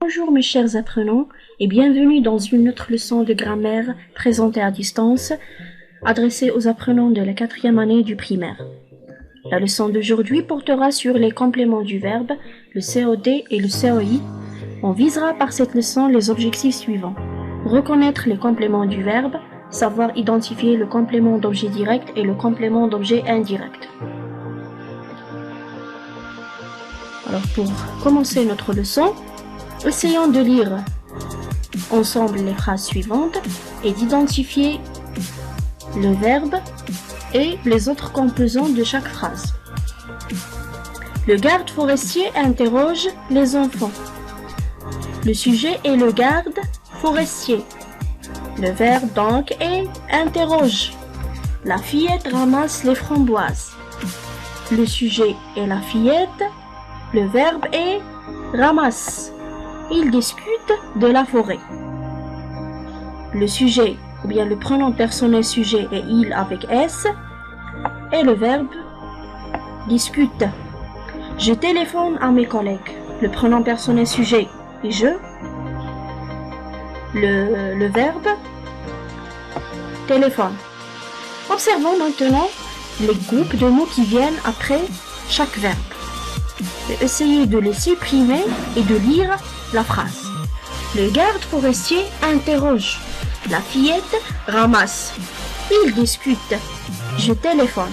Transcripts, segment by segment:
Bonjour mes chers apprenants et bienvenue dans une autre leçon de grammaire présentée à distance, adressée aux apprenants de la 4e année du primaire. La leçon d'aujourd'hui portera sur les compléments du verbe, le COD et le COI. On visera par cette leçon les objectifs suivants. Reconnaître les compléments du verbe, savoir identifier le complément d'objet direct et le complément d'objet indirect. Alors pour commencer notre leçon, essayons de lire ensemble les phrases suivantes et d'identifier le verbe et les autres composants de chaque phrase. Le garde forestier interroge les enfants. Le sujet est le garde forestier. Le verbe donc est interroge. La fillette ramasse les framboises. Le sujet est la fillette. Le verbe est ramasse. Ils discutent de la forêt. Le sujet, ou bien le pronom personnel sujet est il avec S, et le verbe discute. Je téléphone à mes collègues. Le pronom personnel sujet est je. Le verbe téléphone. Observons maintenant les groupes de mots qui viennent après chaque verbe. Essayez de les supprimer et de lire la phrase. Le garde forestier interroge. La fillette ramasse. Ils discutent. Je téléphone.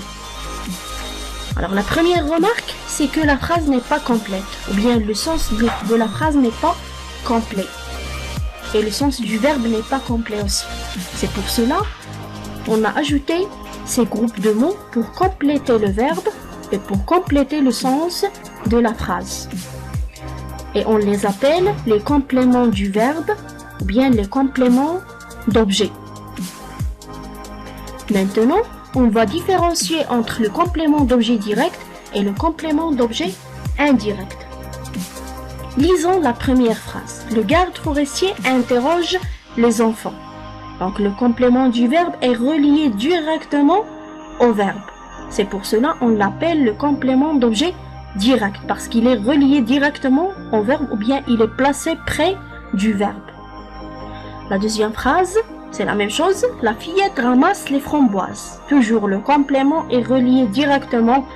Alors la première remarque, c'est que la phrase n'est pas complète, ou bien le sens de la phrase n'est pas complet. Et le sens du verbe n'est pas complet aussi. C'est pour cela qu'on a ajouté ces groupes de mots pour compléter le verbe et pour compléter le sens de la phrase. Et on les appelle les compléments du verbe ou bien les compléments d'objet. Maintenant, on va différencier entre le complément d'objet direct et le complément d'objet indirect. Lisons la première phrase. Le garde forestier interroge les enfants. Donc le complément du verbe est relié directement au verbe. C'est pour cela qu'on l'appelle le complément d'objet direct, parce qu'il est relié directement au verbe ou bien il est placé près du verbe. La deuxième phrase, c'est la même chose. La fillette ramasse les framboises. Toujours le complément est relié directement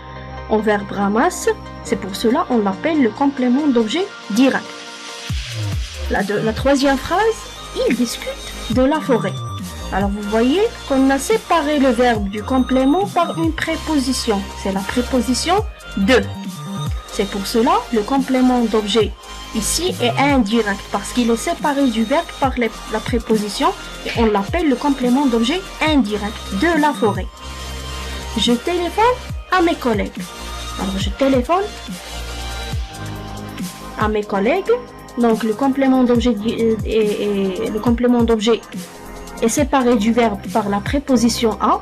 au verbe ramasse. C'est pour cela qu'on l'appelle le complément d'objet direct. La troisième phrase, ils discutent de la forêt. Alors vous voyez qu'on a séparé le verbe du complément par une préposition. C'est la préposition de. C'est pour cela le complément d'objet ici est indirect parce qu'il est séparé du verbe par la préposition et on l'appelle le complément d'objet indirect de la forêt. Je téléphone à mes collègues. Alors je téléphone à mes collègues. Donc le complément d'objet est séparé du verbe par la préposition à